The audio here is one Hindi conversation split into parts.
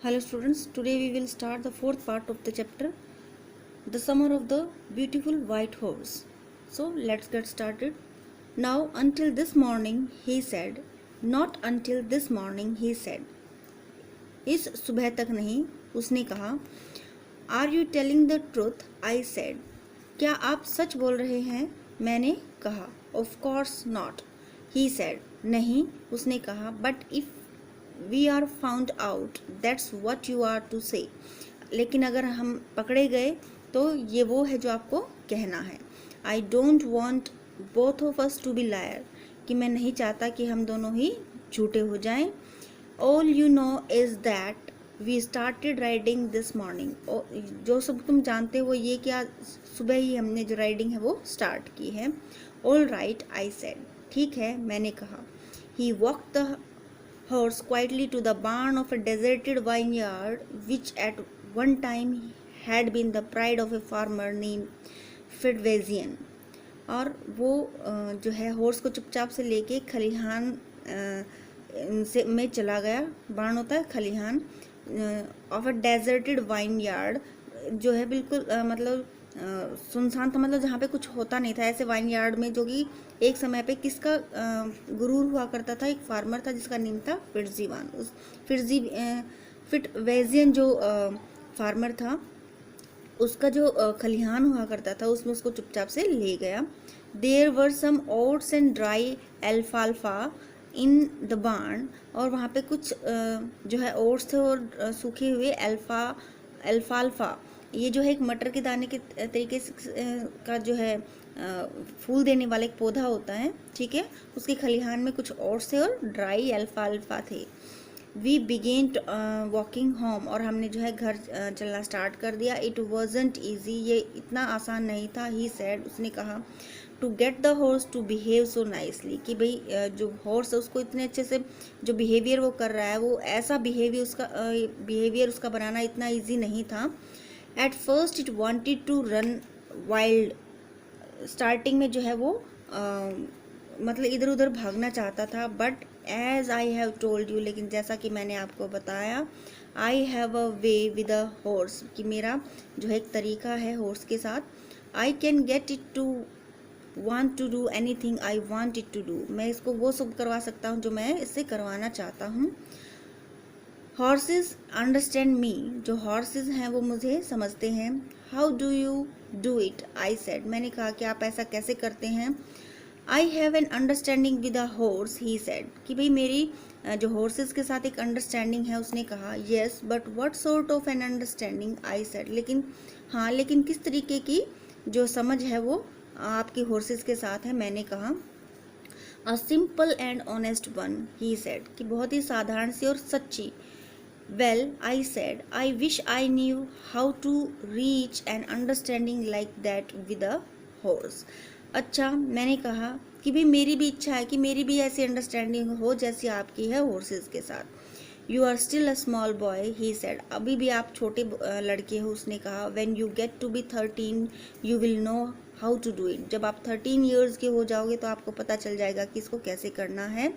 Hello students, today we will start the fourth part of the chapter, the summer of the beautiful white horse. So let's get started. Now until this morning he said, not until this morning he said. इस सुबह तक नहीं, उसने कहा. Are you telling the truth? I said. क्या आप सच बोल रहे हैं? मैंने कहा. Of course not. He said. नहीं, उसने कहा. But if we are found out, that's what you are to say. लेकिन अगर हम पकड़े गए तो ये वो है जो आपको कहना है. I don't want both of us to be liar. कि मैं नहीं चाहता कि हम दोनों ही झूठे हो जाएं. All you know is that we started riding this morning. जो सब तुम जानते हो वो ये कि आज सुबह ही हमने जो राइडिंग है वो स्टार्ट की है. All right, I said. ठीक है, मैंने कहा. He walked the horse quietly to the barn of a deserted vineyard, which at one time had been the pride of a farmer named Fedvazian. और वो जो है हॉर्स को चुपचाप से लेके खलिहान से में चला गया. बार्न होता है खलिहान. Of a deserted wine yard, जो है बिल्कुल मतलब सुनसान था, मतलब जहाँ पे कुछ होता नहीं था, ऐसे वाइन यार्ड में, जो कि एक समय पे किसका गुरूर हुआ करता था, एक फार्मर था जिसका नेम था फिट्जीवान. उस फिटवेजियन जो फार्मर था उसका जो खलिहान हुआ करता था उसमें उसको चुपचाप से ले गया. There were some oats and dry एल्फाल्फा इन द बार्न, और वहाँ पे कुछ जो है ओट्स थे और सूखे हुए एल्फाल्फा. ये जो है एक मटर के दाने के तरीके से का जो है फूल देने वाला एक पौधा होता है, ठीक है. उसके खलिहान में कुछ ओट्स थे और ड्राई एल्फाल्फा थे. वी बिगेन वॉकिंग होम, और हमने जो है घर चलना स्टार्ट कर दिया. इट वॉजंट ईजी, ये इतना आसान नहीं था. ही सैड, उसने कहा. To get the horse to behave so nicely, कि भाई जो हॉर्स है उसको इतने अच्छे से जो बिहेवियर वो कर रहा है, वो ऐसा बिहेवियर उसका बनाना इतना ईजी नहीं था. At first it wanted to run wild, starting में जो है वो मतलब इधर उधर भागना चाहता था. But as I have told you, लेकिन जैसा कि मैंने आपको बताया, I have a way with a horse, कि मेरा जो है एक तरीका है हॉर्स के साथ. I can get it to want to do anything I want it to do, मैं इसको वो सब करवा सकता हूँ जो मैं इससे करवाना चाहता हूँ. हॉर्सेस अंडरस्टैंड मी, जो हॉर्सेस हैं वो मुझे समझते हैं. How do you do it? I said, मैंने कहा कि आप ऐसा कैसे करते हैं. I have an understanding with a horse, he said, कि भाई मेरी जो हॉर्सेस के साथ एक अंडरस्टैंडिंग है, उसने कहा. Yes but what sort of an understanding? I said, लेकिन हाँ, लेकिन किस तरीके की जो समझ है वो आपकी हॉर्सेस के साथ है, मैंने कहा. A simple and honest one, he said, कि बहुत ही साधारण सी और सच्ची. Well, I said, I wish I knew how to reach an understanding like that with a horse. अच्छा, मैंने कहा कि भाई मेरी भी इच्छा है कि मेरी भी ऐसी अंडरस्टैंडिंग हो जैसी आपकी है हॉर्सेस के साथ. You are still a small boy, he said. अभी भी आप छोटे लड़के हो, उसने कहा. When you get to be 13, you will know how to do it. जब आप 13 years के हो जाओगे तो आपको पता चल जाएगा कि इसको कैसे करना है.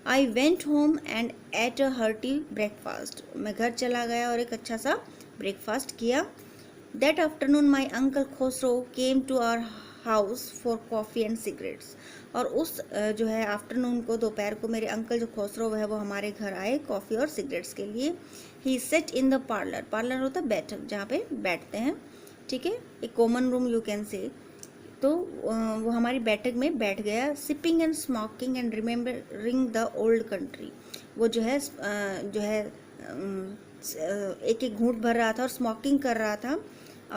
I went home and ate a hearty breakfast. मैं घर चला गया और एक अच्छा सा ब्रेकफास्ट किया. That afternoon my uncle Khosrow came to our house for coffee and cigarettes. और उस जो है आफ्टरनून को, दोपहर को, मेरे अंकल जो खोसरो है वो हमारे घर आए कॉफ़ी और सिगरेट्स के लिए. He sat in the parlor. Parlour होता है बैठक, जहाँ पे बैठते हैं, ठीक है, एक common room you can say. तो वो हमारी बैठक में बैठ गया. Sipping and smoking and remembering the old country, वो जो है एक एक घूंट भर रहा था और स्मोकिंग कर रहा था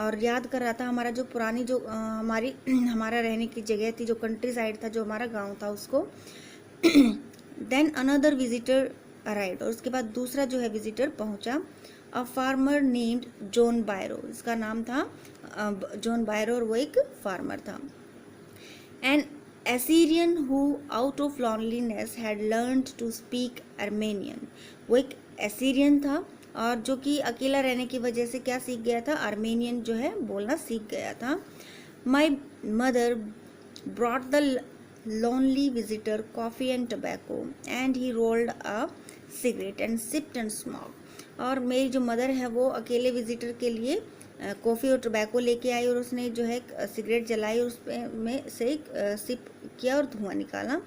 और याद कर रहा था हमारा जो पुरानी जो हमारा रहने की जगह थी, जो कंट्री साइड था, जो हमारा गांव था, उसको. देन अनदर विजिटर अराइव्ड, और उसके बाद दूसरा जो है विजिटर पहुंचा. अ फार्मर नेम्ड जॉन बायरो, इसका नाम था जॉन बायरो, और वो एक फार्मर था. An Assyrian who out of loneliness had learned to speak Armenian, वो एक एसीरियन था और जो कि अकेला रहने की वजह से क्या सीख गया था, आर्मेनियन जो है बोलना सीख गया था. My mother brought the lonely visitor coffee and tobacco, and he rolled a cigarette and sipped and smoked. और मेरी जो मदर है वो अकेले विजिटर के लिए कॉफ़ी और टोबैको लेके आई और उसने जो है सिगरेट जलाई और में से एक सिप किया और धुआं निकाला।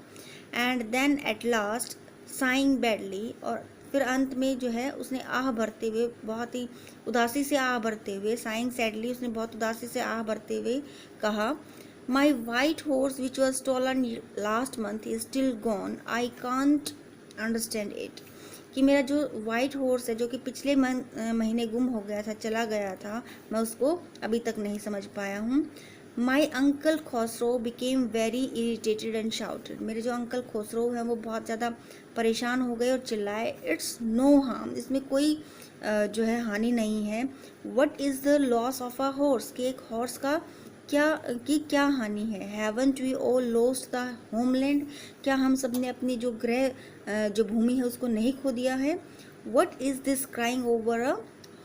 And then at last saying badly, और फिर अंत में जो है उसने आह भरते हुए, बहुत ही उदासी से आह भरते हुए, साइंग सैडली, उसने बहुत उदासी से आह भरते हुए कहा, my white horse which was stolen last month is still gone, I can't understand it. कि मेरा जो वाइट हॉर्स है जो कि पिछले महीने गुम हो गया था, चला गया था, मैं उसको अभी तक नहीं समझ पाया हूँ। My uncle Khosro became very irritated and shouted, मेरे जो अंकल खोसरो हैं वो बहुत ज़्यादा परेशान हो गए और चिल्लाए, इट्स नो हार्म, इसमें कोई जो है हानि नहीं है। What is the loss of a horse, कि एक हॉर्स का क्या हानि है। Haven't we all lost the homeland, क्या हम सब ने अपनी जो जो भूमि है उसको नहीं खो दिया है। What is this crying over a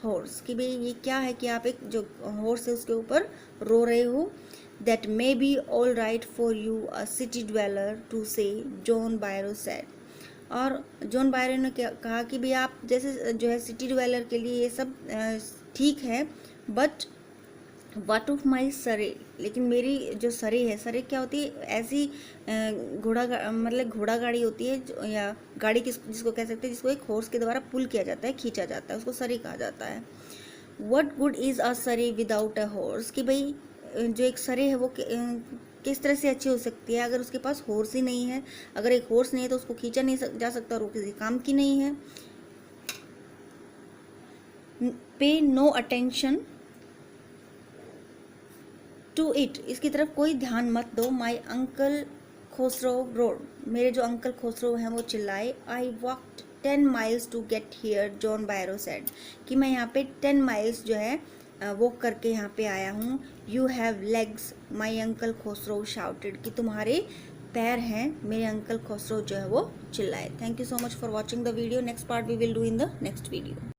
horse, कि भाई ये क्या है कि आप एक जो हॉर्स है उसके ऊपर रो रहे हो। That may be all right for you a city dweller to say, John Byro said. और जॉन बायरो ने कहा कि भाई आप जैसे जो है सिटी ड्वेलर के लिए ये सब ठीक है, बट वट ऑफ माई सरे, लेकिन मेरी जो सरे है, सरे क्या होती है, ऐसी मतलब घोड़ा गाड़ी होती है या गाड़ी जिसको कह सकते हैं, जिसको एक हॉर्स के द्वारा पुल किया जाता है, खींचा जाता है, उसको सरे कहा जाता है। वट गुड इज़ अ सरे विदाउट अ हॉर्स, कि भाई जो एक सरे है वो किस तरह से अच्छी हो सकती है अगर उसके पास हॉर्स ही नहीं है। अगर एक हॉर्स नहीं है तो उसको खींचा नहीं जा सकता और वो किसी काम की नहीं है। पे नो अटेंशन टू इट, इसकी तरफ कोई ध्यान मत दो। माई अंकल खोसरो रोड, मेरे जो अंकल खोसरो हैं वो चिल्लाए। I walked 10 miles to get here, John Byro said, कि मैं यहाँ पे 10 माइल्स जो है वॉक करके यहाँ पे आया हूँ। You have legs, my uncle Khosro shouted, कि तुम्हारे पैर हैं, मेरे अंकल खोसरो जो है वो चिल्लाए। Thank you so much for watching the video. Next part we will do in the next video.